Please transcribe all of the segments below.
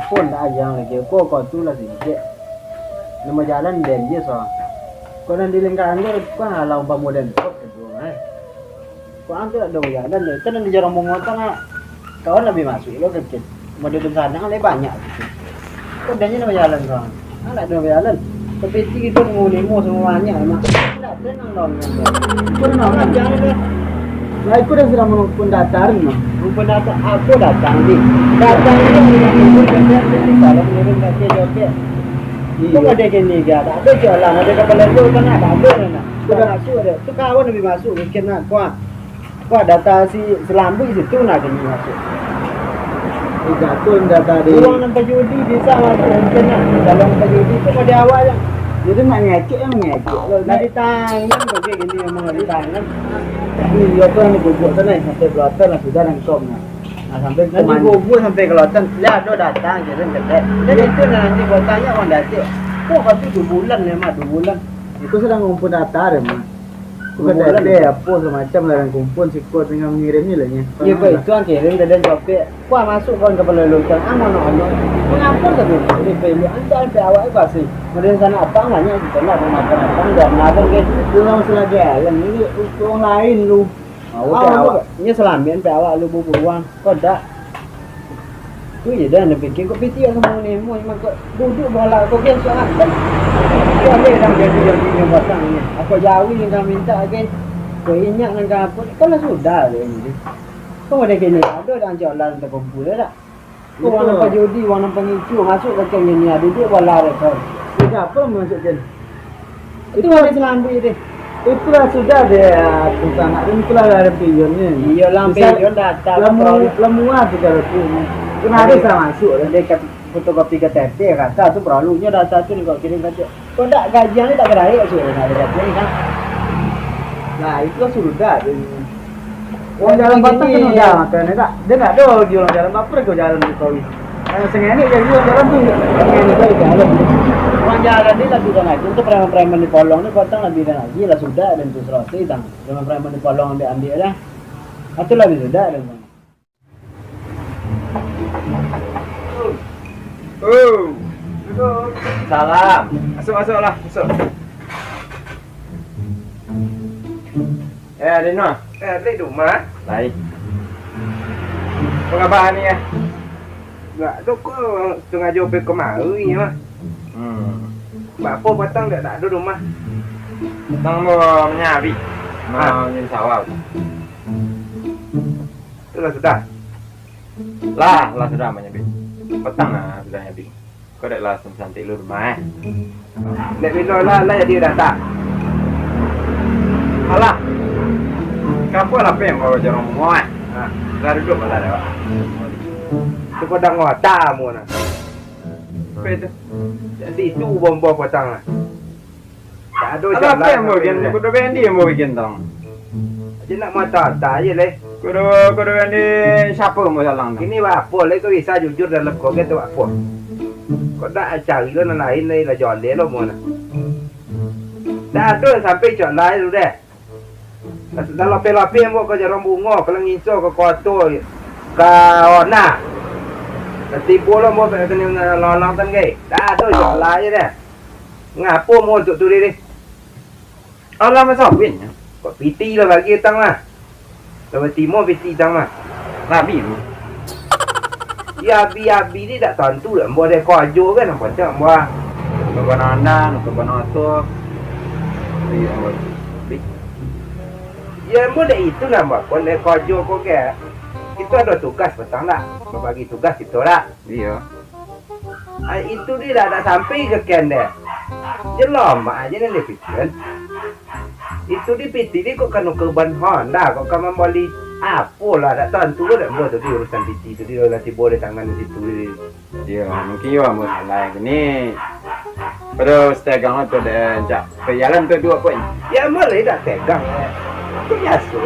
pun dah yang lagi kau tu lah sih. Nama jalan dan dia so. Kau nanti lingkaran dia kau halau umpah modern kau kedua kau angkat ada jalan dia. Kan nanti jarang mengotong kawan lebih masuk lo kecil. Modern sana kan lebih banyak. Kau dan nama jalan kau. Ada nama jalan. Tapi itu mau limo semuanya emang. Tidak tenang dong. Kau nak jangan deh. Nah, aku dah sudah mengumpul datar mah. Mengumpul datar, aku datang di. Datang ini mengumpul datar di kalau mengirim kasih jawabnya. Itu ada gini dia, ada jalan, ada kepala itu kan ada nak. Sudah masuk ada. Tu kawan lebih masuk, mungkin nak kuah data si selambu itu nak gini masuk. Jatuh data di. Uang nampak judi bisa masuk mungkin nak. Dalam nampak judi itu pada awal yang. Jadi nak ngecek yang ngecek. Nak ditangan, kayak gini memang nak ditangan. Ini dia tuh yang bubuk sana sampai Kelantan lah sudah nangkop nah. Nah sampai nanti bubuk sampai Kelantan, lihat do datang jadi dekat. Jadi itu nanti gua tanya orang datang. Kok kasih 2 bulan ya mah 2 bulan. Itu sedang ngumpul data ya mah. Bukan ada apa semacam lah kumpul si kau tinggal mengirimnya lah nya. Iya baik itu yang kirim dan jawabnya. Kuah masuk kon ke pelulucan aman ono. Mengapa tapi ini pilih anda awak pasti. Kemudian sana apa namanya kita nak makan apa dan nakan ke pulang selagi yang ini untuk lain lu. Awak ini selamian awak lu bubuan. Kau dak. Tu je dah nak fikir kau piti semua ni mau kau duduk bola kau kian soal. Kau ambil dah jadi yang batang ni. Aku jauh yang kau minta ke. Kau inyak dengan apa? Kau lah sudah le ini. Kau ada kini ada dah jalan untuk kumpul dah. Kau orang nampak judi, orang nampak ngicu masuk ke kau ni ada duduk bola dah kau. Tidak apa masuk jen. Itu hari selambu ini. Itulah sudah dia tentang nak itulah ada pionnya. Iya lah pion datang. Lemuah juga tu. Kena ada sama masuk dekat fotokopi KTP kata tu perlunya data tu kau kirim saja. Kau tak gajian ni tak keraik tu ada gajian kan. Nah, itu sudah. Orang jalan Batang kan udah makan tak. Dia tak ada jual jalan apa kau jalan di Kowi. Sengaja ni jadi jalan tu. Sengaja tu jalan. Orang jalan ni lah sudah naik. Untuk preman-preman di Polong ni Batang lebih dah lagi lah sudah dan tu serasi tang. Preman-preman di Polong ambil dah. Itu lebih sudah dan. Oh, salam. Masuklah, masuk. Adino. Di rumah. Baik. Apa khabar ni ya? Enggak, tu kau sengaja pergi kemari ya. Bapa batang tak ada rumah. Tang mau menyabi. Mau nyari sawah. Itulah sudah. Lah sudah menyabi. Petang lah sudah nyabi. Kau dah lah santai lu rumah. Nek bila lah jadi dah tak. Alah. Kapo lah pem mau jalan muat. Dah duduk malah dah. Tu kau dah ngota mu nah. Apa itu? Jadi itu bom-bom batang lah. Tak ada Alah jalan. pem mau bikin, kau dah bendi mau bikin tang. Jadi nak mata tak je leh. Kau dah bendi siapa mau jalan tang? Ini apa leh kau bisa jujur dalam kau tu apa? Kau dah cari lo lain leh lah jual dia lo mu nah. Dah tu sampai jual lain tu deh. Dah lope-lope mo kau jarang bunga, kalau ngiso kau kotor, kau nak. Nanti bola mo kena lolang tan gay. Dah tu jual lain deh. Ngapo mo untuk tu deh. Alah masa win. Kau piti lah bagi tang lah. Kalau timo piti tang lah. Rabi tu. Ya abi ni tak tentu lah. Buat dia kojo kan apa cak buat. Kau nanda, kau noto. Ya boleh itu lah buat. Kau dia kojo kau ke. Itu ada tugas petang tak? Berbagi tugas itu lah. Iya. Itu dia dah sampai ke ken dia. Jelas mak aja ni fikir. Itu di piti ni kok kena ke ban Honda kok kamu balik apalah tak tentu dah buat tu urusan piti tu dia nanti boleh tangan di situ Iya, mungkin yo mau salah gini. Pero setegang tu dah jak perjalanan tu 2 poin. ya boleh dah tegang tu biasa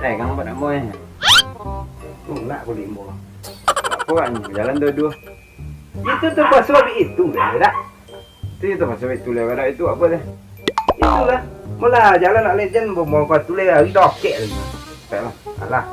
Tegang pada mo eh. nak boleh mo Apa kan jalan tu 2. itu tu pasal itu dah Itu pasal itu lewat itu apa dah? itulah mula jalan nak legend mau kau tulis hari dokek lagi Taklah. alah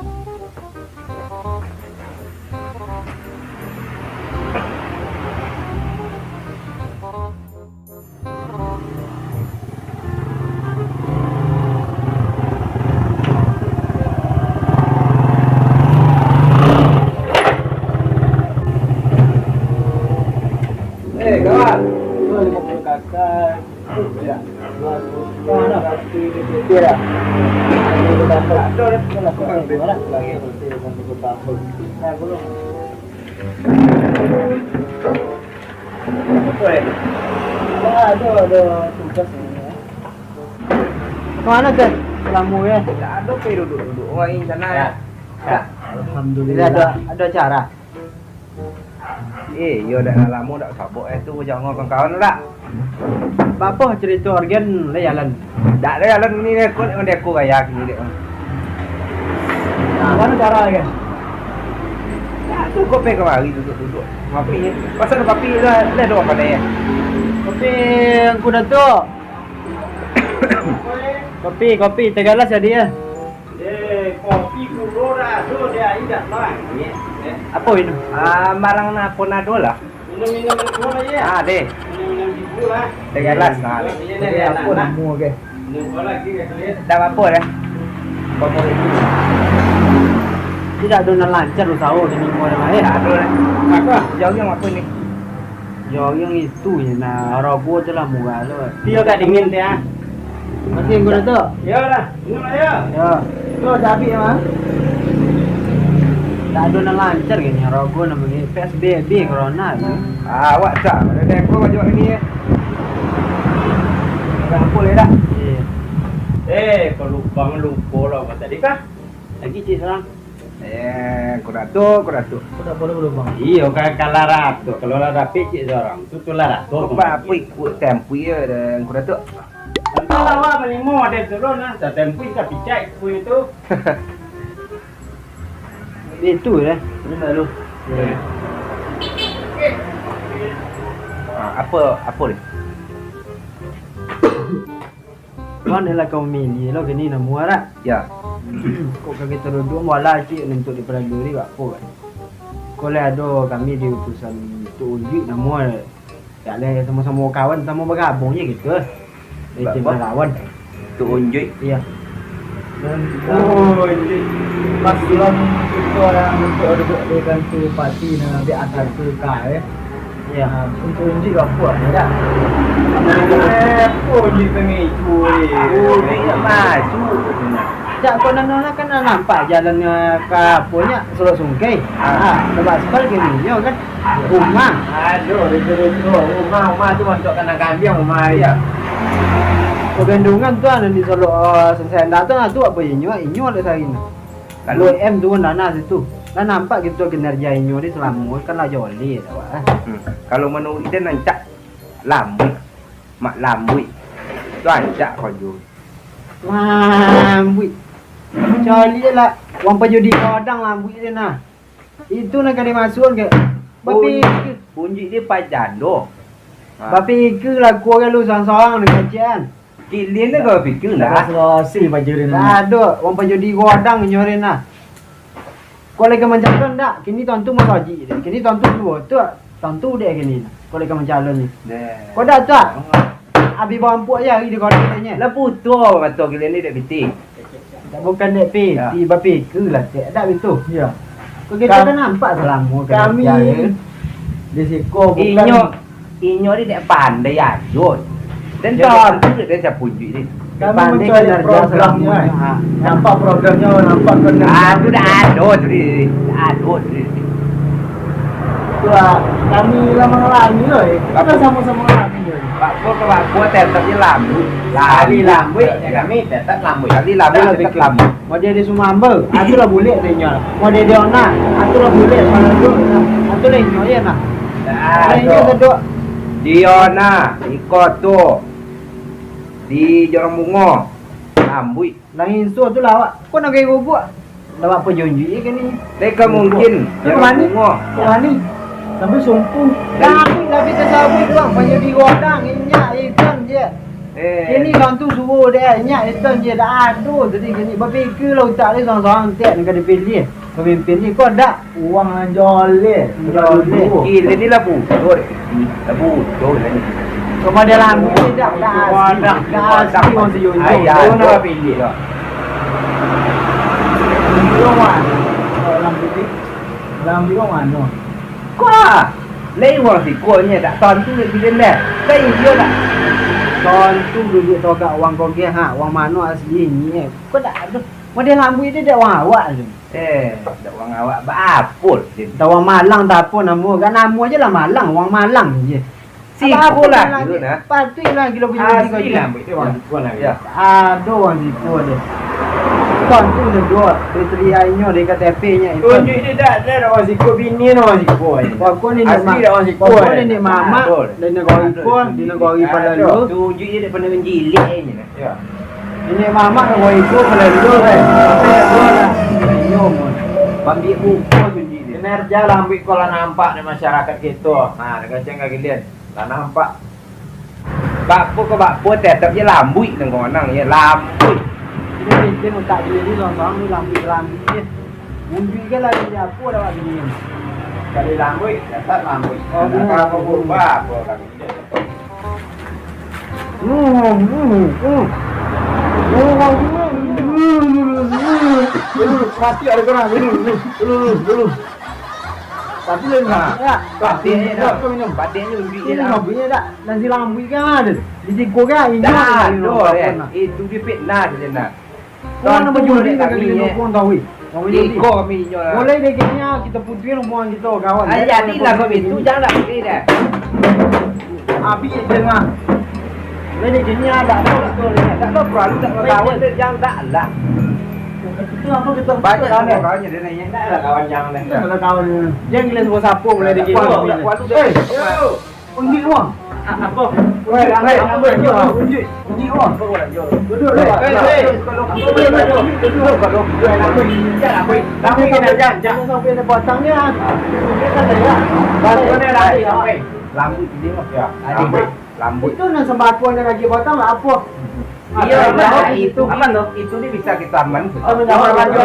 kawan. 250 kakak. Ya. 200. Mana? Dia dah. Ini dapat. Ada lah kau orang lagi hotel untuk tahun. Nah, belum. Boleh. Ada tugas ini. Mana kan? Selamu ya. Tak ada pergi duduk orang ini sana ya. Alhamdulillah ada acara. Yo dah lama dak sabuk tu jangan kawan-kawan dak. Bapa cerita organ le jalan. Dak ada jalan ni dia kau dia aku gaya ni dia. Mana cara kan? Tak tu kau pergi kemari duduk. Papi ni. Pasal papi dah dua pandai. Kopi aku dah tu. Kopi tegalas jadi ya. Kopi kurora tu dia tidak lah. Apa ini? Marang na ponado lah. Minum semua aja. Deh. Minum gitu lah. Tegalas nah. Jadi apa namu ke? Minum lagi dah apa dah? Bapak itu. Tidak ada lancar usaha di minggu ada Tak ada dah. Apa? Jauh yang apa ni? yang itu ya nah rogo tu lah murah tu. Dia tak dingin dia. Masih aku dah tu. Ya dah. Minum aja. Ya. Tu sapi mah. Tak ada lancar gini rogo namanya PSBB corona tu. Awak tak. Ada aku baju ni ya. Dah boleh dah. Kau lupa lah tadi kah? Lagi cik sekarang. Kau datuk. Aku dah boleh bang. Iya, kalau rapi, kalau rapi cik seorang, tu lah rapi. Kau apa ikut tempo ya dan kau datuk. Kalau awak paling mau ada turun lah, tak tempui tak picai kui itu. Itu dah. Terima lu. Apa ni? Kan adalah kau milih lo gini nak muara. Ya. Kau kaki teruduk wala cik untuk dipelajari apa kan. Kalau ada kami di utusan tu uji nama tak leh sama-sama kawan sama bergabung je gitu. Tim lawan. Tu unjuk. Iya. Dan Unjuk. pas film itu orang untuk duduk dengan tu parti dengan di atas tu kai. Ya, untuk uji apa ya? Unjuk pengen curi. Unjuk maju. Tak kau nak kan nampak jalannya ke punya Selok Sungkai. Lepas sekali ke ni, kan rumah. Aduh, rumah tu masuk kandang kambing rumah dia. Bendungan tu ada di Selok Sensenda tu apa inyo ada sain. Kalau M tu nana situ. Dan nampak gitu kinerja inyo di Selangor kan lah joli awak. Kalau menurut dia nancak lambui. Mak lambui. Tu ancak kau ju. Lambui. Joli lah. Wang pajudi kodang lambui dia nah. Itu nak kali masuk ke. Bapi bunyi dia pajando. Bapi ke lah gua ke lu sorang-sorang dengan kajian. Kilin dia kau fikir dah. Selasi pajurin. Ada, wang pajudi kodang nyorin nah. Kau lagi mencalon tak? Kini tuan tu mau haji dia. Kini tuan tu dua tu. Tuan tu dia kini. Kau lagi mencalon ni. Kau dah tak? Abi bawa empuk aja di kau tanya. Lah putu kata kilin ni dak piti. Tak bukan dek pi, ti bapi ke lah dek. Tak betul. Ya. Kau kita kan nampak selama kami di siko bukan inyo dia dak pandai ajut. Dan tuan tu dia siap punjuk ni. kami mencari programnya. Nampak programnya, nampak kena. Aduh dah adut ni. Adut ni. Tu lah, kami lama ngelami loh. Kita sama-sama ngelami loh. Pak Pur tetap je lambu. Kali lambu, kami tetap lambu. Kali lambu tetap lambu. Mau dia di Sumamba, aku lah boleh dia. Mau dia di Ona, aku lah boleh. Kalau tu, aku lah inyo ya nah. Inyo kedua. Diona, ikut tu. Di Jorong Bungo. Lambui. Lain tu tu lah. Kau nak gaya gubuk? Lawak penjunjuk ke ni? Mereka mungkin Jorong Bungo. Mana? Sampai sumpung. Kami tapi tersabi doang. Banyak di godang. Inyak ikan je. Ini kan tu suruh dia. Inyak ikan je. Dah aduh. Jadi gini. Berfikir lah tak ni seorang-seorang tiap nak dipilih. Pemimpin ni kau tak? Uang joleh. Gila ni lah butuh. Lah butuh lah ni. Cuma dia lampu ni dah asli orang sejunjung. Ayah tu nak pilih lah. Lampu ni. Lampu orang mana? Kau lah. Lấy hoàng thì của nhà đã toàn tu luyện lên nè. Đây chưa nè. Ton tu dulu toga uang kau kia ha, uang mano asli ni. Kau dah tu. Model lambu itu dia uang awak tu. Ada orang awak berapul. Dah uang malang dah pun namu. Kan namu aja lah malang, uang malang je. Si pula gitu nah. Patut lah kilo punya Asli lah itu orang kuat lagi. Ya. Aduh orang situ dia. Ton tu dia dua. Petri ainyo dia kata TP-nya itu. Tunjuk dia dah orang sikut bini orang sikut. Kau ni Asli dah orang sikut. Kau ni ni mama. Dan negara ikut, di negara pada lu. Tunjuk dia daripada menjilik ni nah. Ya. Ini mama negara ikut pada lu kan. Sampai dua lah. Ainyo mon. Ambil buku tunjuk dia. Kinerja lah ambil kalau nampak di masyarakat kita. Ha, dengan jangan gilian. Lah nampak. Bakpo tetap je lambui nang nang ya lambui. Ini dia tak dia ni orang ni lambi dia. Unjuk ke lah dia apa dah begini. Kali lambui, dapat lambui. Oh, kalau berubah apa kami dia. Mati ada korang dulu. Tapi lain ya. Patenya dah. Patenya unjuk Ini dia dah. lambinya dah. Nanti lambi kan ada. Di kau ini. Dah, itu dia fitnah dia nak. Kau nak baju ni tak kena kau tahu. Iko kami nyola. Boleh deh kayaknya kita putih rumah kita kawan. Jadi lah kau itu jangan nak pergi dah. Api jangan. Boleh kayaknya ada betul ni. Tak ada perlu tak kawan dia jangan tak lah. Itu apa kita Banyak kawannya dia nanya. Tak ada kawan yang lain. Kalau kawan jangan gila semua sapu boleh deh gitu. Unjuk uang. Apa? Unjuk uang. Duduk. Tapi kena jangan sampai ada batangnya. Batangnya lagi. Lambu dia Ya, lambu. Itu nak sembako yang lagi batang lah apa? Iya, itu aman loh. Itu ni bisa kita aman. Jual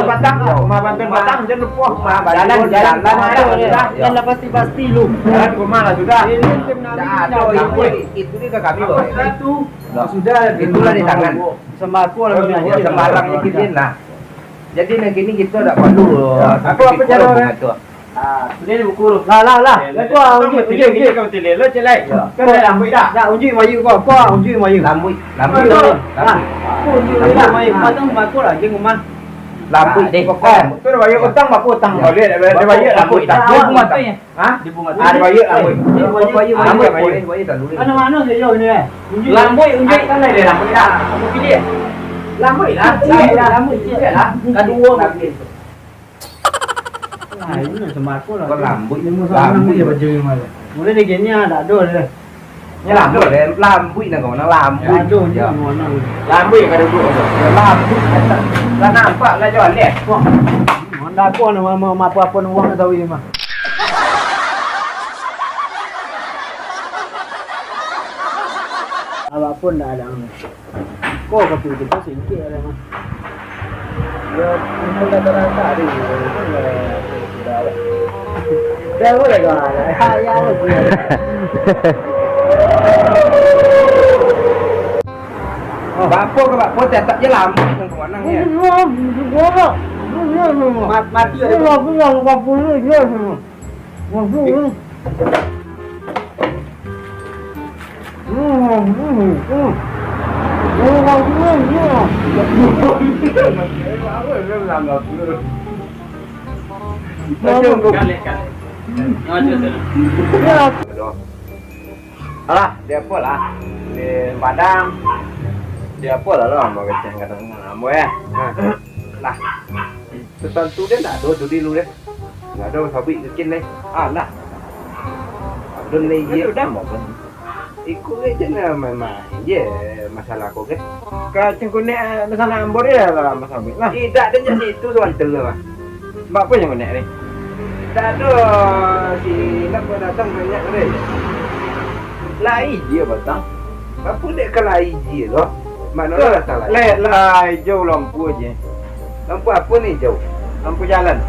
batang, rumah bantuan batang jangan lupa. Jalan Jalan pasti lu. Jalan ke mana sudah? Itu ni ke kami loh. Itu Sudah, itulah di tangan. sembako lah Oh, kami ya, sembarangnya kita lah. Jadi nak gini kita tak perlu. Apa cara tu? Sudah ni buku lah. Lepas Unjuk kau tilik lo celai. Kan dah lambai dah. dah unjuk maju kau unjuk maju. Lambu. Unjuk maju batang sembako lah je rumah. Lambu deh. Tu dah bayar utang mak utang kau lihat dia bayar lambai dah. Di bunga tu ya. Ha? Di bunga tu. Ada bayar lambai. Bayar tak dulu. Mana mana saya jauh ni eh. Lambai unjuk kan dah lambai dah. Kamu pilih. Lambai lah. Lambai lah. Kedua lagi. Nah, ini sembako lah. Kau lambu. Lambu je baju yang mana. Mulai dia gini ada dah.Nya lambu deh. Lambu nak kau nak lambu. Aduh, je mana. Lambai kada duduk. Lambu. Lah nampak lah jual deh. Wah. Mana apa nama apa uang tahu ini mah. Apapun dah ada. Kau kopi kita singkir ada mah. Ya, ini rata-rata ada. Sudah ada. Dah boleh kau ada. Ya, boleh. Bapak ke bapak tetap je lambu nang kau nang ya. Mati ada. Alah, dia apa lah? Di Padang. Dia apa lah lo mau keceng kadang mau ya. Lah. Tertentu dia tak ada tu dulu deh. Tak ada sabit bikin deh. Lah. Dun ni Dia je. udah mau kan. Ikut je na main-main je masalah kau ke. Kacang kuning sana ambor ya lah Mas Abid lah. Tidak ada je situ tuan lah. Mbak apa yang kuning ni? Tak ada si nak datang banyak deh. Lai dia batang. Apa dek kelai je loh. Mana lah salah. Lah hijau lampu aja. Lampu apa ni jauh? Lampu jalan.